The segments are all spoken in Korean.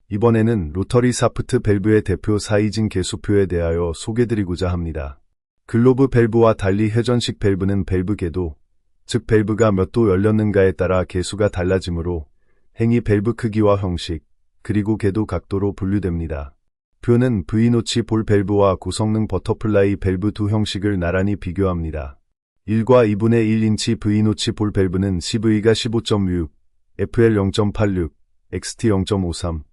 이번에는 로터리 사프트 밸브의 대표 사이징 개수표에 대하여 소개드리고자 합니다. 글로브 밸브와 달리 회전식 밸브는 밸브 궤도, 즉 밸브가 몇 도 열렸는가에 따라 개수가 달라지므로 행위 밸브 크기와 형식, 그리고 궤도 각도로 분류됩니다. 표는 V노치 볼 밸브와 고성능 버터플라이 밸브 두 형식을 나란히 비교합니다. 1과 2분의 1인치 V노치 볼 밸브는 CV가 15.6, FL 0.86, XT 0.53,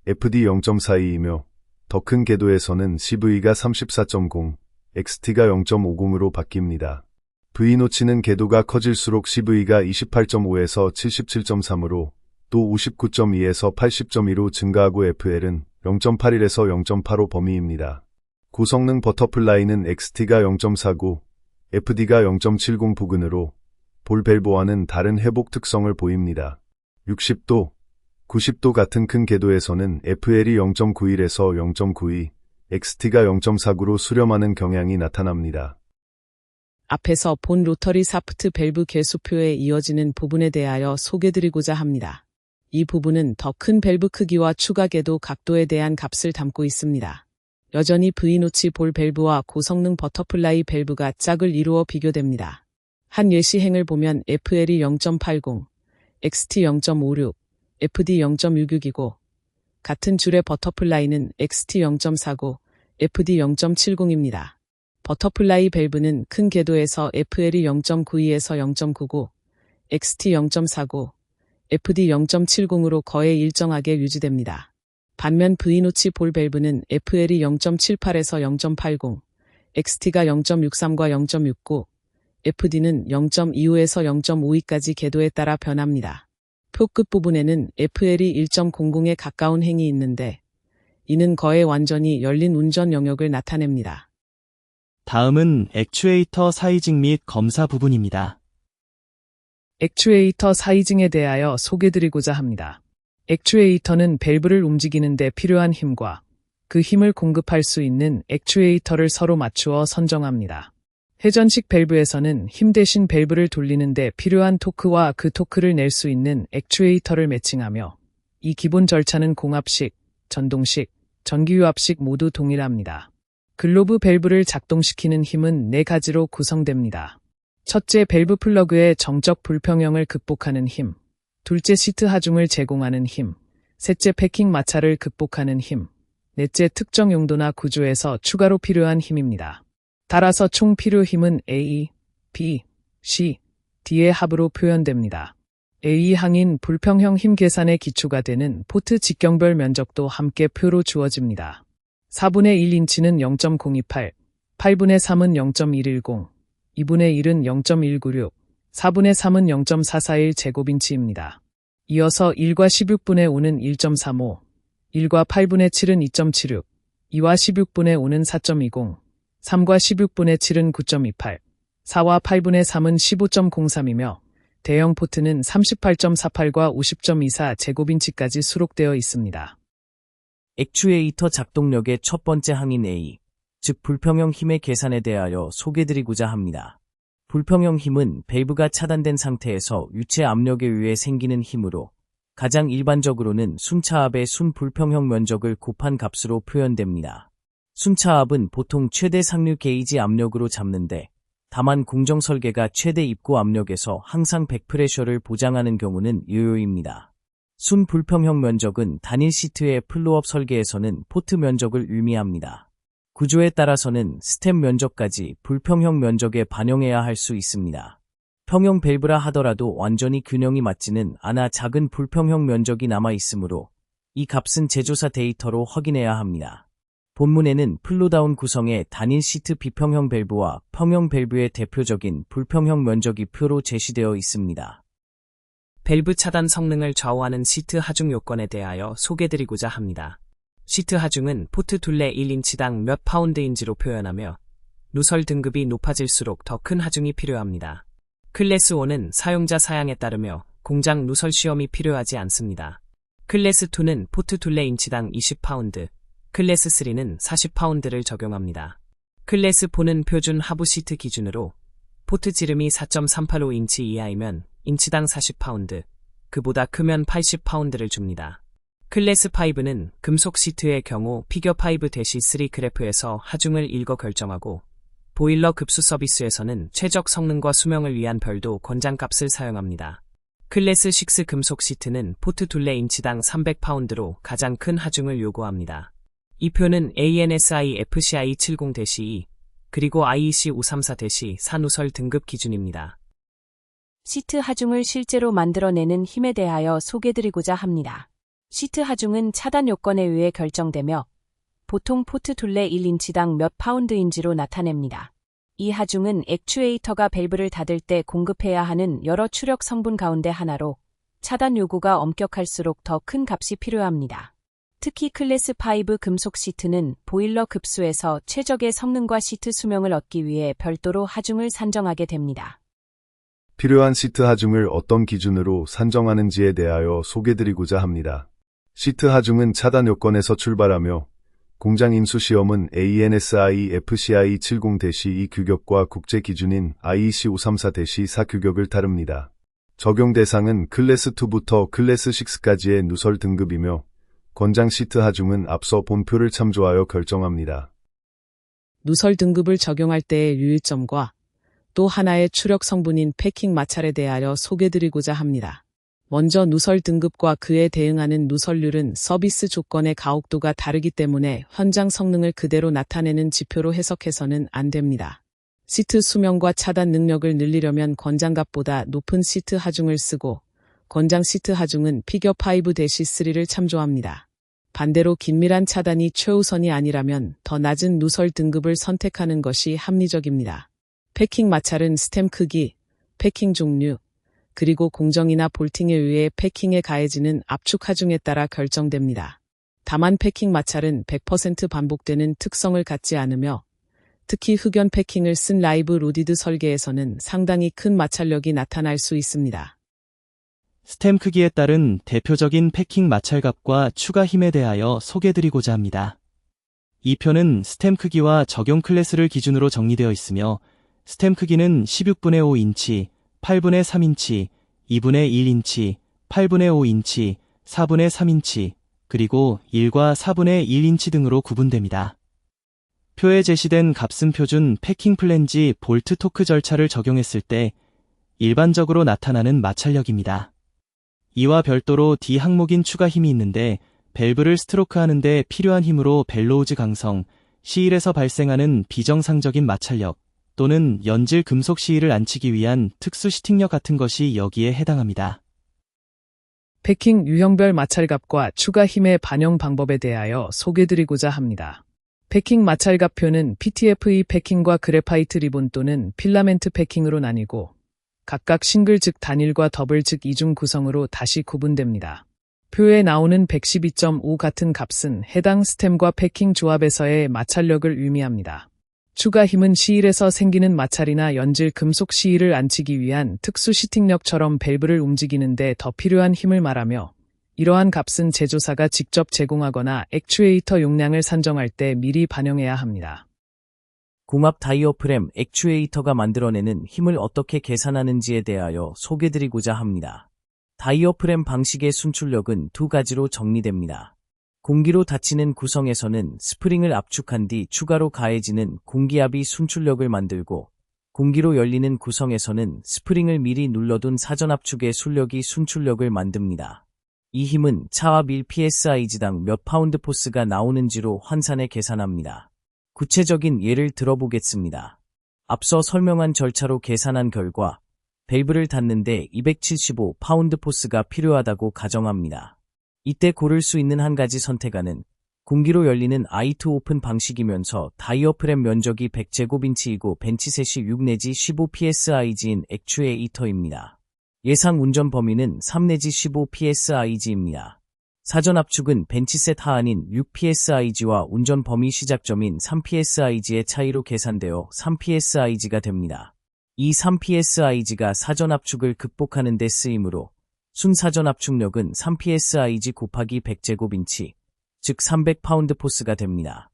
FD 0.42이며 더 큰 궤도에서는 CV가 34.0, XT가 0.50으로 바뀝니다. V노치는 궤도가 커질수록 CV가 28.5에서 77.3으로 또 59.2에서 80.2로 증가하고 FL은 0.81에서 0.85 범위입니다. 고성능 버터플라이는 XT가 0.49, FD가 0.70 부근으로 볼 밸브와는 다른 회복 특성을 보입니다. 60도, 90도 같은 큰 궤도에서는 FL이 0.91에서 0.92, XT가 0.49로 수렴하는 경향이 나타납니다. 앞에서 본 로터리 사프트 밸브 개수표에 이어지는 부분에 대하여 소개드리고자 합니다. 이 부분은 더 큰 밸브 크기와 추가 궤도 각도에 대한 값을 담고 있습니다. 여전히 V노치 볼 밸브와 고성능 버터플라이 밸브가 짝을 이루어 비교됩니다. 한 예시행을 보면 FL이 0.80, XT 0.56, FD 0.66이고 같은 줄의 버터플라이는 XT 0.49, FD 0.70입니다. 버터플라이 밸브는 큰 궤도에서 FL이 0.92에서 0.99, XT 0.49, FD 0.70으로 거의 일정하게 유지됩니다. 반면 V노치 볼 밸브는 FL이 0.78에서 0.80, XT가 0.63과 0.69, FD는 0.25에서 0.52까지 궤도에 따라 변합니다. 표 끝부분에는 FL이 1.00에 가까운 행이 있는데 이는 거의 완전히 열린 운전 영역을 나타냅니다. 다음은 액추에이터 사이징 및 검사 부분입니다. 액추에이터 사이징에 대하여 소개드리고자 합니다. 액추에이터는 밸브를 움직이는 데 필요한 힘과 그 힘을 공급할 수 있는 액추에이터를 서로 맞추어 선정합니다. 회전식 밸브에서는 힘 대신 밸브를 돌리는 데 필요한 토크와 그 토크를 낼 수 있는 액추에이터를 매칭하며 이 기본 절차는 공합식, 전동식, 전기유압식 모두 동일합니다. 글로브 밸브를 작동시키는 힘은 4가지로 구성됩니다. 첫째, 밸브 플러그의 정적 불평형을 극복하는 힘. 둘째, 시트 하중을 제공하는 힘. 셋째, 패킹 마찰을 극복하는 힘. 넷째, 특정 용도나 구조에서 추가로 필요한 힘입니다. 따라서 총 필요 힘은 A, B, C, D의 합으로 표현됩니다. A 항인 불평형 힘 계산의 기초가 되는 포트 직경별 면적도 함께 표로 주어집니다. 4분의 1인치는 0.028, 8분의 3은 0.110, 2분의 1은 0.196, 4분의 3은 0.441 제곱인치입니다. 이어서 1과 16분의 5는 1.35, 1과 8분의 7은 2.76, 2와 16분의 5는 4.20, 3과 16분의 7은 9.28, 4와 8분의 3은 15.03이며 대형 포트는 38.48과 50.24 제곱인치까지 수록되어 있습니다. 액추에이터 작동력의 첫 번째 항인 A, 즉 불평형 힘의 계산에 대하여 소개드리고자 합니다. 불평형 힘은 밸브가 차단된 상태에서 유체 압력에 의해 생기는 힘으로 가장 일반적으로는 순차압의 순불평형 면적을 곱한 값으로 표현됩니다. 순차압은 보통 최대 상류 게이지 압력으로 잡는데 다만 공정 설계가 최대 입고 압력에서 항상 100프레셔를 보장하는 경우는 유효입니다. 순불평형 면적은 단일 시트의 플로업 설계에서는 포트 면적을 의미합니다. 구조에 따라서는 스텝 면적까지 불평형 면적에 반영해야 할 수 있습니다. 평형 밸브라 하더라도 완전히 균형이 맞지는 않아 작은 불평형 면적이 남아 있으므로 이 값은 제조사 데이터로 확인해야 합니다. 본문에는 플로다운 구성의 단일 시트 비평형 밸브와 평형 밸브의 대표적인 불평형 면적이 표로 제시되어 있습니다. 밸브 차단 성능을 좌우하는 시트 하중 요건에 대하여 소개드리고자 합니다. 시트 하중은 포트 둘레 1인치당 몇 파운드인지로 표현하며 누설 등급이 높아질수록 더 큰 하중이 필요합니다. 클래스 5는 사용자 사양에 따르며 공장 누설 시험이 필요하지 않습니다. 클래스 2는 포트 둘레 인치당 20파운드, 클래스 3는 40파운드를 적용합니다. 클래스 4는 표준 하부 시트 기준으로 포트 지름이 4.385인치 이하이면 인치당 40파운드, 그보다 크면 80파운드를 줍니다. 클래스 5는 금속 시트의 경우 피겨 5-3 그래프에서 하중을 읽어 결정하고 보일러 급수 서비스에서는 최적 성능과 수명을 위한 별도 권장값을 사용합니다. 클래스 6 금속 시트는 포트 둘레 인치당 300파운드로 가장 큰 하중을 요구합니다. 이 표는 ANSI FCI 70-2 그리고 IEC 534-4 누설 등급 기준입니다. 시트 하중을 실제로 만들어내는 힘에 대하여 소개드리고자 합니다. 시트 하중은 차단 요건에 의해 결정되며 보통 포트 둘레 1인치당 몇 파운드인지로 나타냅니다. 이 하중은 액추에이터가 밸브를 닫을 때 공급해야 하는 여러 추력 성분 가운데 하나로 차단 요구가 엄격할수록 더 큰 값이 필요합니다. 특히 클래스 5 금속 시트는 보일러 급수에서 최적의 성능과 시트 수명을 얻기 위해 별도로 하중을 산정하게 됩니다. 필요한 시트 하중을 어떤 기준으로 산정하는지에 대하여 소개드리고자 합니다. 시트 하중은 차단 요건에서 출발하며 공장 인수 시험은 ANSI FCI 70-2 규격과 국제 기준인 IEC 534-4 규격을 따릅니다. 적용 대상은 클래스 2부터 클래스 6까지의 누설 등급이며 권장 시트 하중은 앞서 본 표를 참조하여 결정합니다. 누설 등급을 적용할 때의 유의점과 또 하나의 추력 성분인 패킹 마찰에 대하여 소개드리고자 합니다. 먼저 누설 등급과 그에 대응하는 누설률은 서비스 조건의 가혹도가 다르기 때문에 현장 성능을 그대로 나타내는 지표로 해석해서는 안 됩니다. 시트 수명과 차단 능력을 늘리려면 권장값보다 높은 시트 하중을 쓰고 권장 시트 하중은 피겨 5-3를 참조합니다. 반대로 긴밀한 차단이 최우선이 아니라면 더 낮은 누설 등급을 선택하는 것이 합리적입니다. 패킹 마찰은 스템 크기, 패킹 종류, 그리고 공정이나 볼팅에 의해 패킹에 가해지는 압축 하중에 따라 결정됩니다. 다만 패킹 마찰은 100% 반복되는 특성을 갖지 않으며 특히 흑연 패킹을 쓴 라이브 로디드 설계에서는 상당히 큰 마찰력이 나타날 수 있습니다. 스템 크기에 따른 대표적인 패킹 마찰값과 추가 힘에 대하여 소개드리고자 합니다. 이 표는 스템 크기와 적용 클래스를 기준으로 정리되어 있으며 스템 크기는 16분의 5인치, 8분의 3인치, 2분의 1인치, 8분의 5인치, 4분의 3인치, 그리고 1과 4분의 1인치 등으로 구분됩니다. 표에 제시된 값은 표준 패킹 플랜지 볼트 토크 절차를 적용했을 때 일반적으로 나타나는 마찰력입니다. 이와 별도로 D 항목인 추가 힘이 있는데 밸브를 스트로크하는 데 필요한 힘으로 벨로우즈 강성, 시일에서 발생하는 비정상적인 마찰력, 또는 연질 금속 시일을 안치기 위한 특수 시팅력 같은 것이 여기에 해당합니다. 패킹 유형별 마찰값과 추가 힘의 반영 방법에 대하여 소개드리고자 합니다. 패킹 마찰값표는 PTFE 패킹과 그래파이트 리본 또는 필라멘트 패킹으로 나뉘고 각각 싱글 즉 단일과 더블 즉 이중 구성으로 다시 구분됩니다. 표에 나오는 112.5 같은 값은 해당 스템과 패킹 조합에서의 마찰력을 의미합니다. 추가 힘은 시일에서 생기는 마찰이나 연질 금속 시일을 안치기 위한 특수 시팅력처럼 밸브를 움직이는데 더 필요한 힘을 말하며 이러한 값은 제조사가 직접 제공하거나 액추에이터 용량을 산정할 때 미리 반영해야 합니다. 궁합 다이어프램 액추에이터가 만들어내는 힘을 어떻게 계산하는지에 대하여 소개드리고자 합니다. 다이어프램 방식의 순출력은 두 가지로 정리됩니다. 공기로 닫히는 구성에서는 스프링을 압축한 뒤 추가로 가해지는 공기압이 순출력을 만들고 공기로 열리는 구성에서는 스프링을 미리 눌러둔 사전 압축의 순력이 순출력을 만듭니다. 이 힘은 차압 1psig당 몇 파운드 포스가 나오는지로 환산해 계산합니다. 구체적인 예를 들어보겠습니다. 앞서 설명한 절차로 계산한 결과 밸브를 닫는데 275 파운드 포스가 필요하다고 가정합니다. 이때 고를 수 있는 한 가지 선택안은 공기로 열리는 I2 오픈 방식이면서 다이어프램 면적이 100제곱인치이고 벤치셋이 6 내지 15psig인 액추에이터입니다. 예상 운전 범위는 3 내지 15psig입니다. 사전 압축은 벤치셋 하한인 6psig와 운전 범위 시작점인 3psig의 차이로 계산되어 3psig가 됩니다. 이 3psig가 사전 압축을 극복하는 데 쓰이므로 순사전 압축력은 3psig 곱하기 100제곱인치, 즉 300파운드 포스가 됩니다.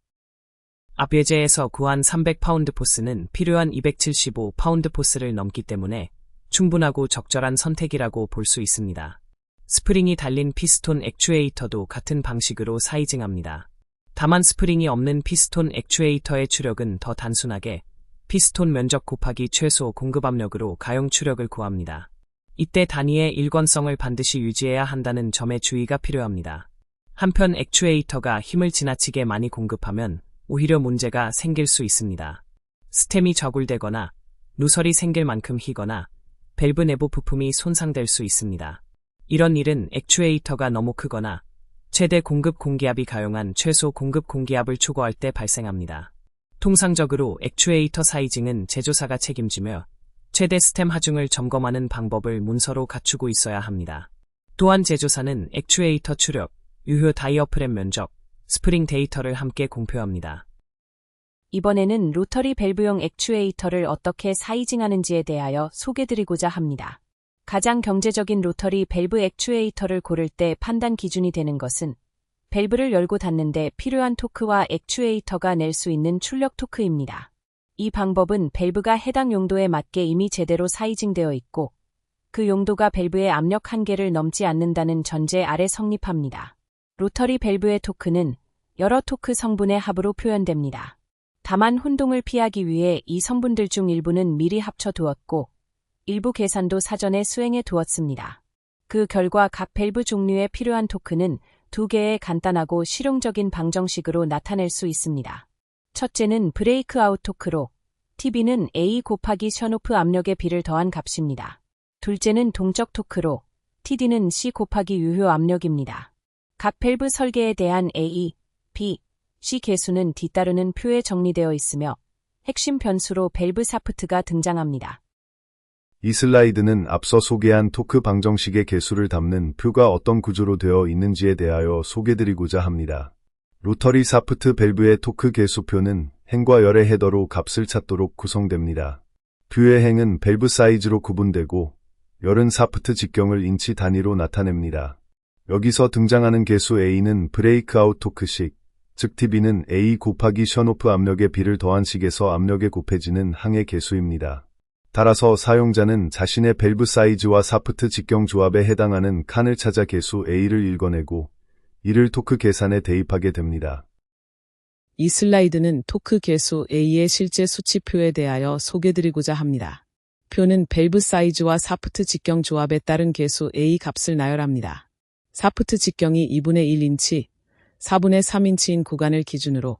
앞 예제에서 구한 300파운드 포스는 필요한 275파운드 포스를 넘기 때문에 충분하고 적절한 선택이라고 볼 수 있습니다. 스프링이 달린 피스톤 액추에이터도 같은 방식으로 사이징합니다. 다만 스프링이 없는 피스톤 액추에이터의 추력은 더 단순하게 피스톤 면적 곱하기 최소 공급 압력으로 가용 추력을 구합니다. 이때 단위의 일관성을 반드시 유지해야 한다는 점에 주의가 필요합니다. 한편 액추에이터가 힘을 지나치게 많이 공급하면 오히려 문제가 생길 수 있습니다. 스템이 저굴되거나 누설이 생길 만큼 휘거나 밸브 내부 부품이 손상될 수 있습니다. 이런 일은 액추에이터가 너무 크거나 최대 공급 공기압이 가용한 최소 공급 공기압을 초과할 때 발생합니다. 통상적으로 액추에이터 사이징은 제조사가 책임지며 최대 스템 하중을 점검하는 방법을 문서로 갖추고 있어야 합니다. 또한 제조사는 액추에이터 추력, 유효 다이어프램 면적, 스프링 데이터를 함께 공표합니다. 이번에는 로터리 밸브용 액추에이터를 어떻게 사이징하는지에 대하여 소개드리고자 합니다. 가장 경제적인 로터리 밸브 액추에이터를 고를 때 판단 기준이 되는 것은 밸브를 열고 닫는데 필요한 토크와 액추에이터가 낼 수 있는 출력 토크입니다. 이 방법은 밸브가 해당 용도에 맞게 이미 제대로 사이징되어 있고 그 용도가 밸브의 압력 한계를 넘지 않는다는 전제 아래 성립합니다. 로터리 밸브의 토크는 여러 토크 성분의 합으로 표현됩니다. 다만 혼동을 피하기 위해 이 성분들 중 일부는 미리 합쳐 두었고 일부 계산도 사전에 수행해 두었습니다. 그 결과 각 밸브 종류에 필요한 토크는 두 개의 간단하고 실용적인 방정식으로 나타낼 수 있습니다. 첫째는 브레이크아웃 토크로 TB는 A 곱하기 션오프 압력의 B를 더한 값입니다. 둘째는 동적 토크로 TD는 C 곱하기 유효 압력입니다. 각 밸브 설계에 대한 A, B, C 계수는 뒤따르는 표에 정리되어 있으며 핵심 변수로 밸브 샤프트가 등장합니다. 이 슬라이드는 앞서 소개한 토크 방정식의 개수를 담는 표가 어떤 구조로 되어 있는지에 대하여 소개드리고자 합니다. 로터리 샤프트 밸브의 토크 개수표는 행과 열의 헤더로 값을 찾도록 구성됩니다. 표의 행은 밸브 사이즈로 구분되고 열은 샤프트 직경을 인치 단위로 나타냅니다. 여기서 등장하는 개수 A는 브레이크아웃 토크식, 즉 TB는 A 곱하기 션오프 압력의 B를 더한 식에서 압력에 곱해지는 항의 개수입니다. 따라서 사용자는 자신의 밸브 사이즈와 샤프트 직경 조합에 해당하는 칸을 찾아 개수 A를 읽어내고 이를 토크 계산에 대입하게 됩니다. 이 슬라이드는 토크 개수 A의 실제 수치표에 대하여 소개드리고자 합니다. 표는 밸브 사이즈와 샤프트 직경 조합에 따른 개수 A 값을 나열합니다. 샤프트 직경이 2분의 1인치, 4분의 3인치인 구간을 기준으로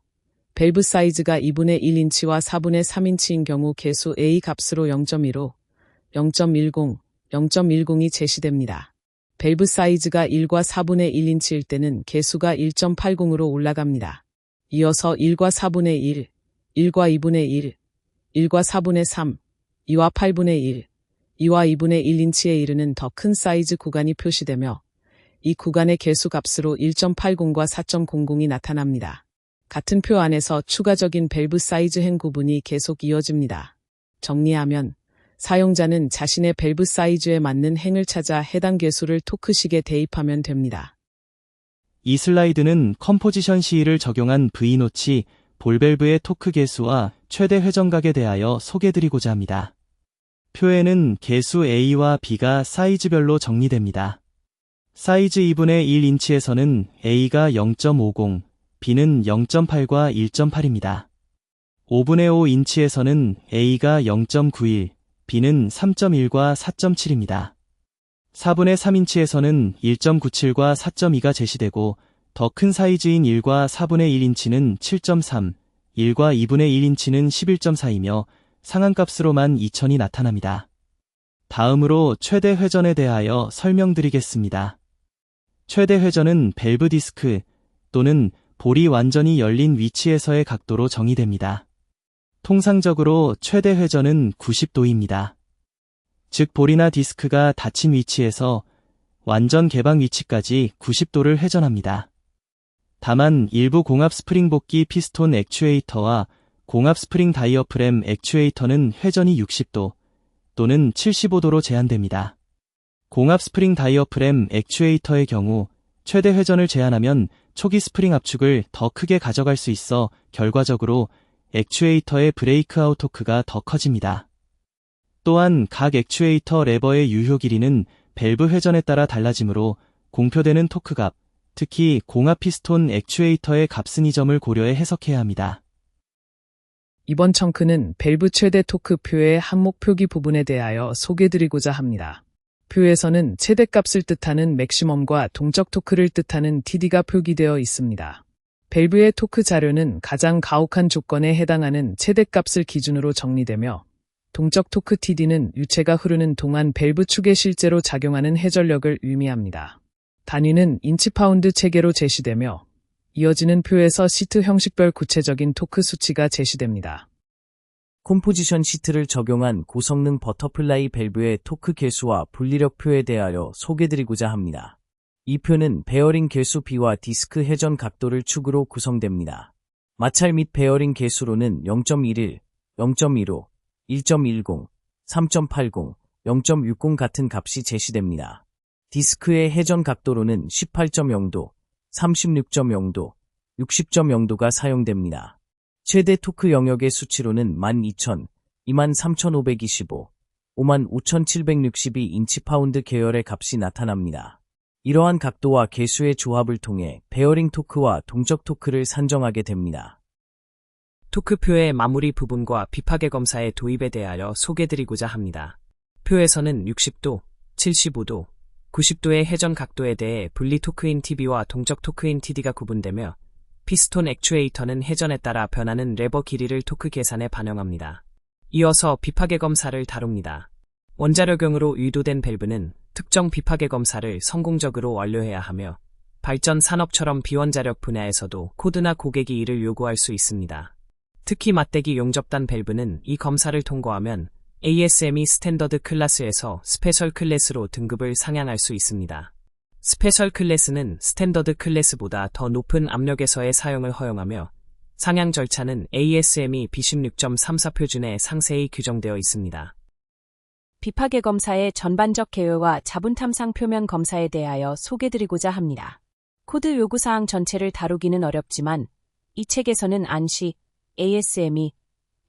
밸브 사이즈가 2분의 1인치와 4분의 3인치인 경우 개수 A 값으로 0.15, 0.10, 0.10이 제시됩니다. 밸브 사이즈가 1과 4분의 1인치일 때는 개수가 1.80으로 올라갑니다. 이어서 1과 4분의 1, 1과 2분의 1, 1과 4분의 3, 2와 8분의 1, 2와 2분의 1인치에 이르는 더 큰 사이즈 구간이 표시되며 이 구간의 개수 값으로 1.80과 4.00이 나타납니다. 같은 표 안에서 추가적인 밸브 사이즈 행 구분이 계속 이어집니다. 정리하면 사용자는 자신의 밸브 사이즈에 맞는 행을 찾아 해당 개수를 토크식에 대입하면 됩니다. 이 슬라이드는 컴포지션 시일을 적용한 V노치, 볼밸브의 토크 개수와 최대 회전각에 대하여 소개드리고자 합니다. 표에는 개수 A와 B가 사이즈별로 정리됩니다. 사이즈 2분의 1인치에서는 A가 0.50, B는 0.8과 1.8입니다. 5분의 5인치에서는 A가 0.91, B는 3.1과 4.7입니다. 4분의 3인치에서는 1.97과 4.2가 제시되고 더 큰 사이즈인 1과 4분의 1인치는 7.3, 1과 2분의 1인치는 11.4이며 상한값으로만 2000이 나타납니다. 다음으로 최대 회전에 대하여 설명드리겠습니다. 최대 회전은 밸브 디스크 또는 볼이 완전히 열린 위치에서의 각도로 정의됩니다. 통상적으로 최대 회전은 90도입니다. 즉 볼이나 디스크가 닫힌 위치에서 완전 개방 위치까지 90도를 회전합니다. 다만 일부 공합 스프링 복귀 피스톤 액추에이터와 공합 스프링 다이어프램 액추에이터는 회전이 60도 또는 75도로 제한됩니다. 공합 스프링 다이어프램 액추에이터의 경우 최대 회전을 제한하면 초기 스프링 압축을 더 크게 가져갈 수 있어 결과적으로 액추에이터의 브레이크아웃 토크가 더 커집니다. 또한 각 액추에이터 레버의 유효 길이는 밸브 회전에 따라 달라지므로 공표되는 토크값, 특히 공합 피스톤 액추에이터의 값은 이 점을 고려해 해석해야 합니다. 이번 청크는 밸브 최대 토크 표의 항목 표기 부분에 대하여 소개드리고자 합니다. 표에서는 최대값을 뜻하는 맥시멈과 동적 토크를 뜻하는 TD가 표기되어 있습니다. 밸브의 토크 자료는 가장 가혹한 조건에 해당하는 최대값을 기준으로 정리되며 동적 토크 TD는 유체가 흐르는 동안 밸브 축에 실제로 작용하는 회전력을 의미합니다. 단위는 인치파운드 체계로 제시되며 이어지는 표에서 시트 형식별 구체적인 토크 수치가 제시됩니다. 컴포지션 시트를 적용한 고성능 버터플라이 밸브의 토크 개수와 분리력 표에 대하여 소개드리고자 합니다. 이 표는 베어링 개수 B와 디스크 회전 각도를 축으로 구성됩니다. 마찰 및 베어링 개수로는 0.11, 0.15, 1.10, 3.80, 0.60 같은 값이 제시됩니다. 디스크의 회전 각도로는 18.0도, 36.0도, 60.0도가 사용됩니다. 최대 토크 영역의 수치로는 12,000, 23,525, 55,762 인치파운드 계열의 값이 나타납니다. 이러한 각도와 개수의 조합을 통해 베어링 토크와 동적 토크를 산정하게 됩니다. 토크표의 마무리 부분과 비파괴 검사의 도입에 대하여 소개드리고자 합니다. 표에서는 60도, 75도, 90도의 회전 각도에 대해 분리 토크인 TB와 동적 토크인 TD가 구분되며 피스톤 액추에이터는 회전에 따라 변하는 레버 길이를 토크 계산에 반영합니다. 이어서 비파괴 검사를 다룹니다. 원자력용으로 유도된 밸브는 특정 비파괴 검사를 성공적으로 완료해야 하며 발전 산업처럼 비원자력 분야에서도 코드나 고객이 이를 요구할 수 있습니다. 특히 맞대기 용접단 밸브는 이 검사를 통과하면 ASME 스탠더드 클래스에서 스페셜 클래스로 등급을 상향할 수 있습니다. 스페셜 클래스는 스탠더드 클래스보다 더 높은 압력에서의 사용을 허용하며 상향 절차는 ASME B16.34 표준에 상세히 규정되어 있습니다. 비파괴 검사의 전반적 개요와 자분탐상 표면 검사에 대하여 소개드리고자 합니다. 코드 요구사항 전체를 다루기는 어렵지만 이 책에서는 ANSI, ASME,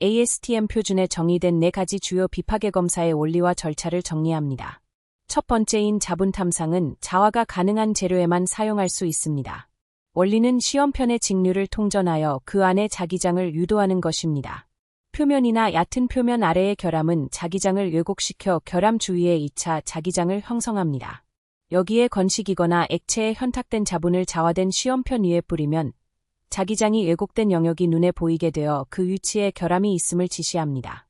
ASTM 표준에 정의된 4가지 주요 비파괴 검사의 원리와 절차를 정리합니다. 첫 번째인 자분탐상은 자화가 가능한 재료에만 사용할 수 있습니다. 원리는 시험편의 직류를 통전하여 그 안에 자기장을 유도하는 것입니다. 표면이나 얕은 표면 아래의 결함은 자기장을 왜곡시켜 결함 주위에 2차 자기장을 형성합니다. 여기에 건식이거나 액체에 현탁된 자분을 자화된 시험편 위에 뿌리면 자기장이 왜곡된 영역이 눈에 보이게 되어 그 위치에 결함이 있음을 지시합니다.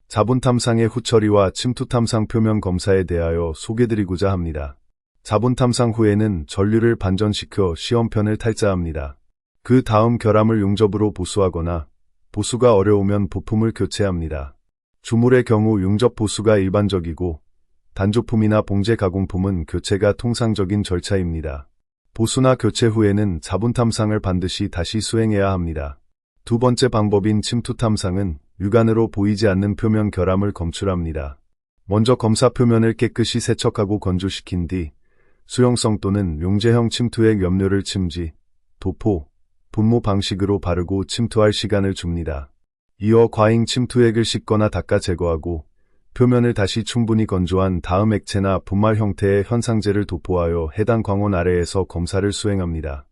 자분탐상의 후처리와 침투탐상 표면 검사에 대하여 소개드리고자 합니다. 자분탐상 후에는 전류를 반전시켜 시험편을 탈자합니다. 그 다음 결함을 용접으로 보수하거나 보수가 어려우면 부품을 교체합니다. 주물의 경우 용접 보수가 일반적이고 단조품이나 봉제 가공품은 교체가 통상적인 절차입니다. 보수나 교체 후에는 자분탐상을 반드시 다시 수행해야 합니다. 두 번째 방법인 침투탐상은 육안으로 보이지 않는 표면 결함을 검출합니다. 먼저 검사 표면을 깨끗이 세척하고 건조시킨 뒤 수용성 또는 용제형 침투액 염료를 침지, 도포, 분무 방식으로 바르고 침투할 시간을 줍니다. 이어 과잉 침투액을 씻거나 닦아 제거하고 표면을 다시 충분히 건조한 다음 액체나 분말 형태의 현상제를 도포하여 해당 광원 아래에서 검사를 수행합니다.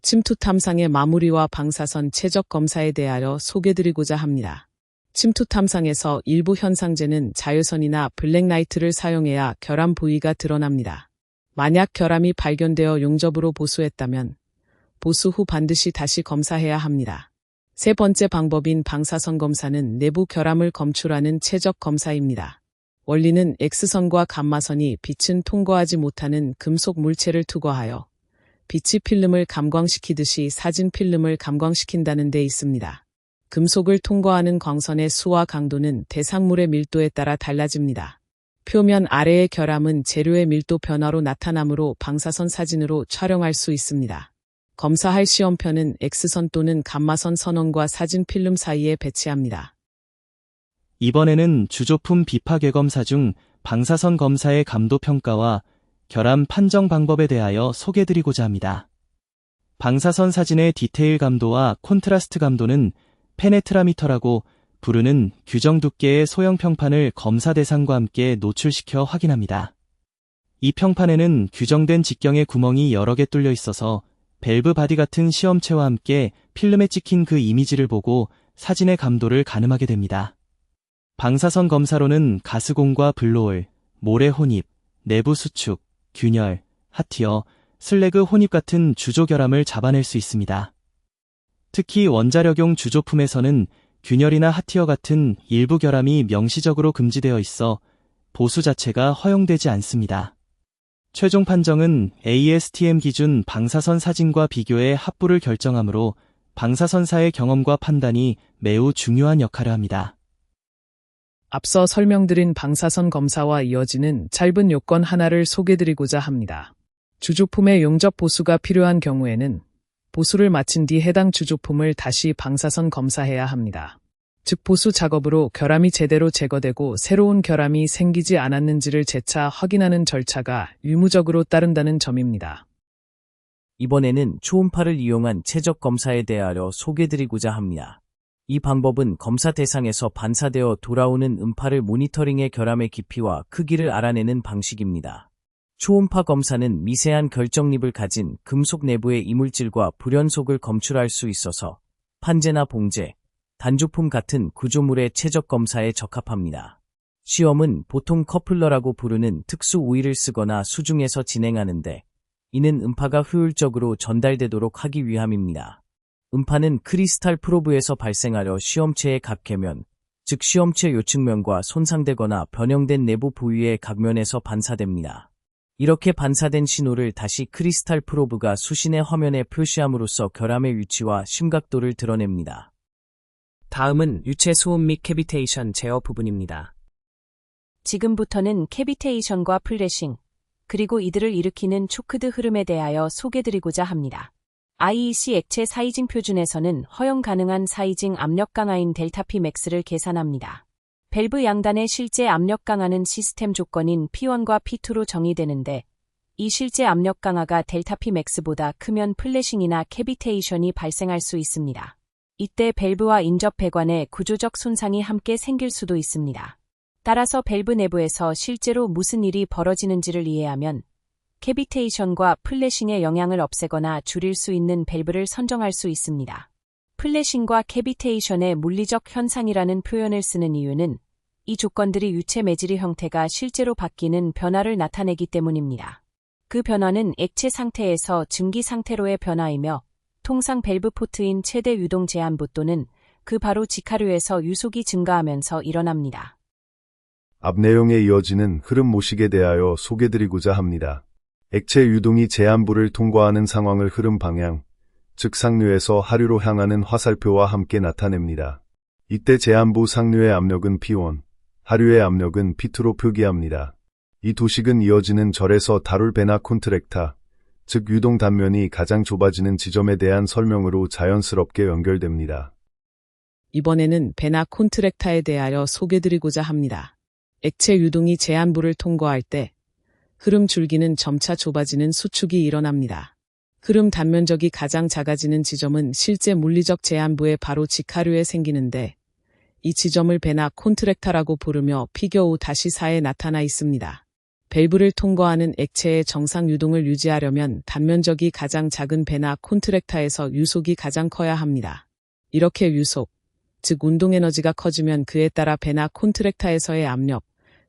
침투 탐상의 마무리와 방사선 최적 검사에 대하여 소개드리고자 합니다. 침투 탐상에서 일부 현상제는 자외선이나 블랙라이트를 사용해야 결함 부위가 드러납니다. 만약 결함이 발견되어 용접으로 보수했다면 보수 후 반드시 다시 검사해야 합니다. 세 번째 방법인 방사선 검사는 내부 결함을 검출하는 최적 검사입니다. 원리는 X선과 감마선이 빛은 통과하지 못하는 금속 물체를 투과하여 빛이 필름을 감광시키듯이 사진 필름을 감광시킨다는 데 있습니다. 금속을 통과하는 광선의 수와 강도는 대상물의 밀도에 따라 달라집니다. 표면 아래의 결함은 재료의 밀도 변화로 나타나므로 방사선 사진으로 촬영할 수 있습니다. 검사할 시험편은 X선 또는 감마선 선원과 사진 필름 사이에 배치합니다. 이번에는 주조품 비파괴 검사 중 방사선 검사의 감도 평가와 결함 판정 방법에 대하여 소개드리고자 합니다. 방사선 사진의 디테일 감도와 콘트라스트 감도는 페네트라미터라고 부르는 규정 두께의 소형 평판을 검사 대상과 함께 노출시켜 확인합니다. 이 평판에는 규정된 직경의 구멍이 여러 개 뚫려 있어서 밸브 바디 같은 시험체와 함께 필름에 찍힌 그 이미지를 보고 사진의 감도를 가늠하게 됩니다. 방사선 검사로는 가스공과 블로홀, 모래 혼입, 내부 수축, 균열, 하티어, 슬래그 혼입 같은 주조 결함을 잡아낼 수 있습니다. 특히 원자력용 주조품에서는 균열이나 하티어 같은 일부 결함이 명시적으로 금지되어 있어 보수 자체가 허용되지 않습니다. 최종 판정은 ASTM 기준 방사선 사진과 비교의 합부를 결정하므로 방사선사의 경험과 판단이 매우 중요한 역할을 합니다. 앞서 설명드린 방사선 검사와 이어지는 짧은 요건 하나를 소개드리고자 합니다. 주조품의 용접 보수가 필요한 경우에는 보수를 마친 뒤 해당 주조품을 다시 방사선 검사해야 합니다. 즉 보수 작업으로 결함이 제대로 제거되고 새로운 결함이 생기지 않았는지를 재차 확인하는 절차가 의무적으로 따른다는 점입니다. 이번에는 초음파를 이용한 최적 검사에 대하여 소개드리고자 합니다. 이 방법은 검사 대상에서 반사되어 돌아오는 음파를 모니터링해 결함의 깊이와 크기를 알아내는 방식입니다. 초음파 검사는 미세한 결정립을 가진 금속 내부의 이물질과 불연속을 검출할 수 있어서 판재나 봉제, 단조품 같은 구조물의 최적 검사에 적합합니다. 시험은 보통 커플러라고 부르는 특수 오일을 쓰거나 수중에서 진행하는데 이는 음파가 효율적으로 전달되도록 하기 위함입니다. 음파는 크리스탈 프로브에서 발생하여 시험체의 각 계면, 즉 시험체 요측면과 손상되거나 변형된 내부 부위의 각면에서 반사됩니다. 이렇게 반사된 신호를 다시 크리스탈 프로브가 수신의 화면에 표시함으로써 결함의 위치와 심각도를 드러냅니다. 다음은 유체 소음 및 캐비테이션 제어 부분입니다. 지금부터는 캐비테이션과 플래싱, 그리고 이들을 일으키는 초크드 흐름에 대하여 소개드리고자 합니다. IEC 액체 사이징 표준에서는 허용 가능한 사이징 압력 강화인 델타 P 맥스를 계산합니다. 밸브 양단의 실제 압력 강화는 시스템 조건인 P1과 P2로 정의되는데 이 실제 압력 강화가 델타 P 맥스보다 크면 플래싱이나 캐비테이션이 발생할 수 있습니다. 이때 밸브와 인접 배관에 구조적 손상이 함께 생길 수도 있습니다. 따라서 밸브 내부에서 실제로 무슨 일이 벌어지는지를 이해하면 캐비테이션과 플래싱의 영향을 없애거나 줄일 수 있는 밸브를 선정할 수 있습니다. 플래싱과 캐비테이션의 물리적 현상이라는 표현을 쓰는 이유는 이 조건들이 유체 매질의 형태가 실제로 바뀌는 변화를 나타내기 때문입니다. 그 변화는 액체 상태에서 증기 상태로의 변화이며 통상 밸브 포트인 최대 유동 제한부 또는 그 바로 직하류에서 유속이 증가하면서 일어납니다. 앞 내용에 이어지는 흐름 모식에 대하여 소개드리고자 합니다. 액체 유동이 제한부를 통과하는 상황을 흐름 방향, 즉 상류에서 하류로 향하는 화살표와 함께 나타냅니다. 이때 제한부 상류의 압력은 P1, 하류의 압력은 P2로 표기합니다. 이 도식은 이어지는 절에서 다룰 베나 콘트랙타, 즉 유동 단면이 가장 좁아지는 지점에 대한 설명으로 자연스럽게 연결됩니다. 이번에는 베나 콘트랙타에 대하여 소개드리고자 합니다. 액체 유동이 제한부를 통과할 때 흐름 줄기는 점차 좁아지는 수축이 일어납니다. 흐름 단면적이 가장 작아지는 지점은 실제 물리적 제한부의 바로 직하류에 생기는데 이 지점을 베나 콘트랙타라고 부르며 피겨 5-4에 나타나 있습니다. 밸브를 통과하는 액체의 정상 유동을 유지하려면 단면적이 가장 작은 베나 콘트랙타에서 유속이 가장 커야 합니다. 이렇게 유속, 즉 운동 에너지가 커지면 그에 따라 베나 콘트랙타에서의 압력,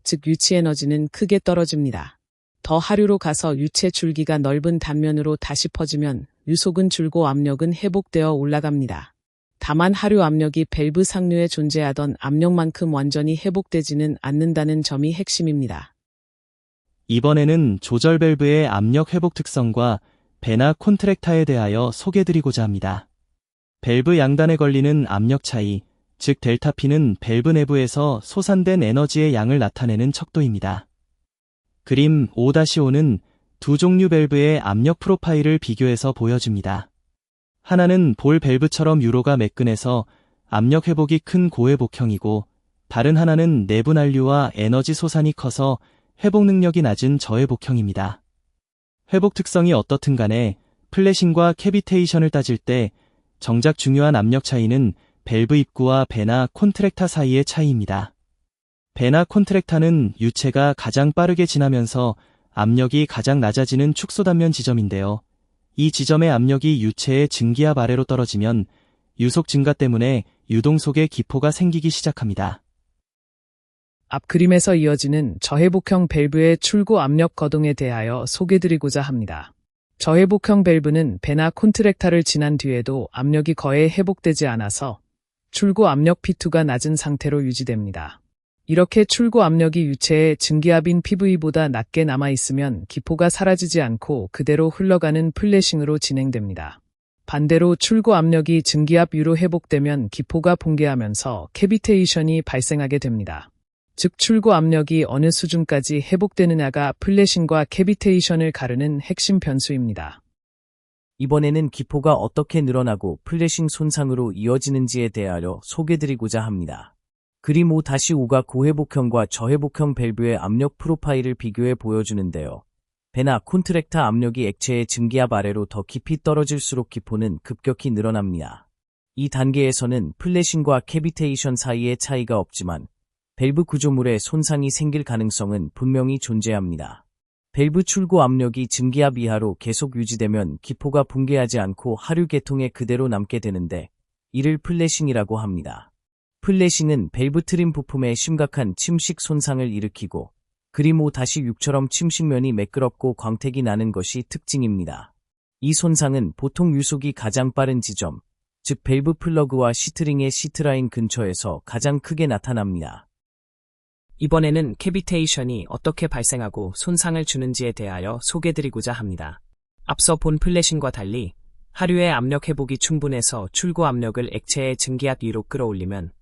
즉 유치 에너지는 크게 떨어집니다. 더 하류로 가서 유체 줄기가 넓은 단면으로 다시 퍼지면 유속은 줄고 압력은 회복되어 올라갑니다. 다만 하류 압력이 밸브 상류에 존재하던 압력만큼 완전히 회복되지는 않는다는 점이 핵심입니다. 이번에는 조절 밸브의 압력 회복 특성과 베나 콘트랙타에 대하여 소개드리고자 합니다. 밸브 양단에 걸리는 압력 차이, 즉 델타 P는 밸브 내부에서 소산된 에너지의 양을 나타내는 척도입니다. 그림 5-5는 두 종류 밸브의 압력 프로파일을 비교해서 보여줍니다. 하나는 볼 밸브처럼 유로가 매끈해서 압력 회복이 큰 고회복형이고 다른 하나는 내부 난류와 에너지 소산이 커서 회복 능력이 낮은 저회복형입니다. 회복 특성이 어떻든 간에 플래싱과 캐비테이션을 따질 때 정작 중요한 압력 차이는 밸브 입구와 베나 콘트랙타 사이의 차이입니다. 베나 콘트랙타는 유체가 가장 빠르게 지나면서 압력이 가장 낮아지는 축소 단면 지점인데요. 이 지점의 압력이 유체의 증기압 아래로 떨어지면 유속 증가 때문에 유동 속에 기포가 생기기 시작합니다. 앞 그림에서 이어지는 저회복형 밸브의 출구 압력 거동에 대하여 소개드리고자 합니다. 저회복형 밸브는 배나 콘트랙터를 지난 뒤에도 압력이 거의 회복되지 않아서 출구 압력 P2가 낮은 상태로 유지됩니다. 이렇게 출구 압력이 유체의 증기압인 PV보다 낮게 남아있으면 기포가 사라지지 않고 그대로 흘러가는 플래싱으로 진행됩니다. 반대로 출구 압력이 증기압 위로 회복되면 기포가 붕괴하면서 캐비테이션이 발생하게 됩니다. 즉 출구 압력이 어느 수준까지 회복되느냐가 플래싱과 캐비테이션을 가르는 핵심 변수입니다. 이번에는 기포가 어떻게 늘어나고 플래싱 손상으로 이어지는지에 대하여 소개드리고자 합니다. 그림 5-5가 고회복형과 저회복형 밸브의 압력 프로파일을 비교해 보여주는데요. 배나 콘트랙터 압력이 액체의 증기압 아래로 더 깊이 떨어질수록 기포는 급격히 늘어납니다. 이 단계에서는 플래싱과 캐비테이션 사이의 차이가 없지만 밸브 구조물에 손상이 생길 가능성은 분명히 존재합니다. 밸브 출구 압력이 증기압 이하로 계속 유지되면 기포가 붕괴하지 않고 하류 계통에 그대로 남게 되는데 이를 플래싱이라고 합니다. 플래싱은 밸브 트림 부품에 심각한 침식 손상을 일으키고 그림 5-6처럼 침식면이 매끄럽고 광택이 나는 것이 특징입니다. 이 손상은 보통 유속이 가장 빠른 지점, 즉 밸브 플러그와 시트링의 시트라인 근처에서 가장 크게 나타납니다. 이번에는 캐비테이션이 어떻게 발생하고 손상을 주는지에 대하여 소개드리고자 합니다. 앞서 본 플래싱과 달리 하류의 압력 회복이 충분해서 출구 압력을 액체의 증기압 위로 끌어올리면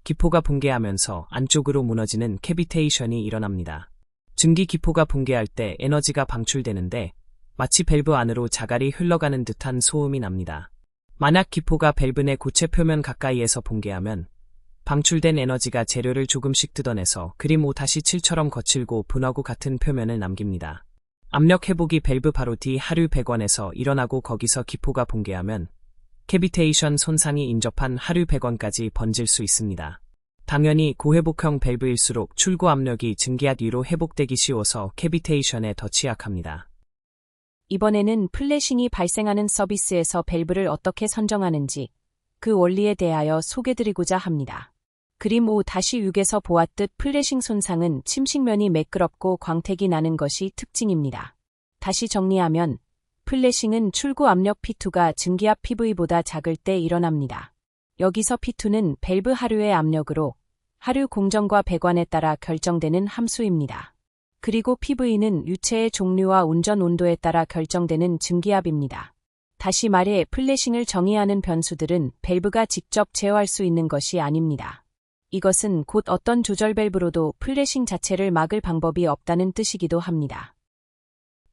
기포가 붕괴하면서 안쪽으로 무너지는 캐비테이션이 일어납니다. 증기 기포가 붕괴할 때 에너지가 방출되는데 마치 밸브 안으로 자갈이 흘러가는 듯한 소음이 납니다. 만약 기포가 밸브 내 고체 표면 가까이에서 붕괴하면 방출된 에너지가 재료를 조금씩 뜯어내서 그림 5-7처럼 거칠고 분화구 같은 표면을 남깁니다. 압력 회복이 밸브 바로 뒤 하류 배관에서 일어나고 거기서 기포가 붕괴하면 캐비테이션 손상이 인접한 하류 배관까지 번질 수 있습니다. 당연히 고회복형 밸브일수록 출구 압력이 증기압 위로 회복되기 쉬워서 캐비테이션에 더 취약합니다. 이번에는 플래싱이 발생하는 서비스에서 밸브를 어떻게 선정하는지 그 원리에 대하여 소개드리고자 합니다. 그림 5-6에서 보았듯 플래싱 손상은 침식면이 매끄럽고 광택이 나는 것이 특징입니다. 다시 정리하면 플래싱은 출구 압력 P2가 증기압 PV보다 작을 때 일어납니다. 여기서 P2는 밸브 하류의 압력으로 하류 공정과 배관에 따라 결정되는 함수입니다. 그리고 PV는 유체의 종류와 운전 온도에 따라 결정되는 증기압입니다. 다시 말해 플래싱을 정의하는 변수들은 밸브가 직접 제어할 수 있는 것이 아닙니다. 이것은 곧 어떤 조절 밸브로도 플래싱 자체를 막을 방법이 없다는 뜻이기도 합니다.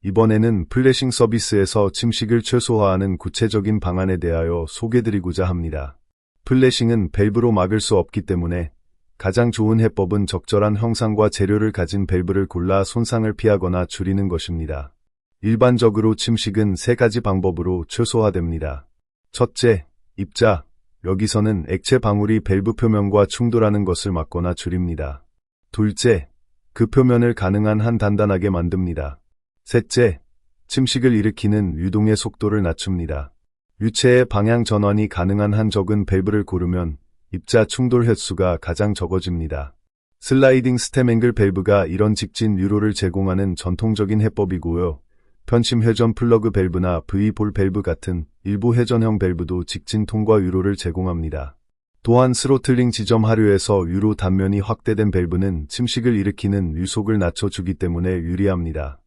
이번에는 플래싱 서비스에서 침식을 최소화하는 구체적인 방안에 대하여 소개드리고자 합니다. 플래싱은 밸브로 막을 수 없기 때문에 가장 좋은 해법은 적절한 형상과 재료를 가진 밸브를 골라 손상을 피하거나 줄이는 것입니다. 일반적으로 침식은 3가지 방법으로 최소화됩니다. 첫째, 입자. 여기서는 액체 방울이 밸브 표면과 충돌하는 것을 막거나 줄입니다. 둘째, 그 표면을 가능한 한 단단하게 만듭니다. 셋째, 침식을 일으키는 유동의 속도를 낮춥니다. 유체의 방향 전환이 가능한 한 적은 밸브를 고르면 입자 충돌 횟수가 가장 적어집니다. 슬라이딩 스템 앵글 밸브가 이런 직진 유로를 제공하는 전통적인 해법이고요. 편심 회전 플러그 밸브나 V볼 밸브 같은 일부 회전형 밸브도 직진 통과 유로를 제공합니다. 또한 스로틀링 지점 하류에서 유로 단면이 확대된 밸브는 침식을 일으키는 유속을 낮춰주기 때문에 유리합니다.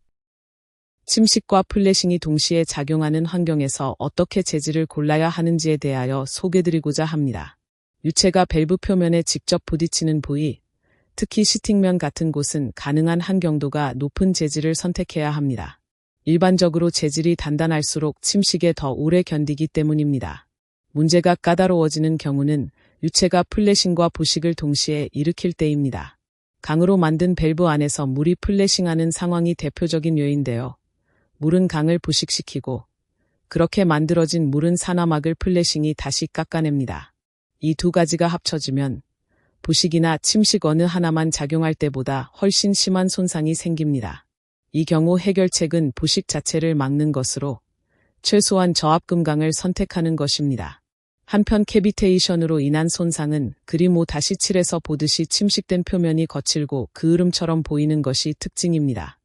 침식과 플래싱이 동시에 작용하는 환경에서 어떻게 재질을 골라야 하는지에 대하여 소개드리고자 합니다. 유체가 밸브 표면에 직접 부딪히는 부위, 특히 시팅면 같은 곳은 가능한 한 경도가 높은 재질을 선택해야 합니다. 일반적으로 재질이 단단할수록 침식에 더 오래 견디기 때문입니다. 문제가 까다로워지는 경우는 유체가 플래싱과 부식을 동시에 일으킬 때입니다. 강으로 만든 밸브 안에서 물이 플래싱하는 상황이 대표적인 예인데요. 물은 강을 부식시키고 그렇게 만들어진 물은 산화막을 플래싱이 다시 깎아냅니다. 이 2가지가 합쳐지면 부식이나 침식 어느 하나만 작용할 때보다 훨씬 심한 손상이 생깁니다. 이 경우 해결책은 부식 자체를 막는 것으로 최소한 저압금강을 선택하는 것입니다. 한편 캐비테이션으로 인한 손상은 그림 5 다시 7에서 보듯이 침식된 표면이 거칠고 그을음처럼 보이는 것이 특징입니다.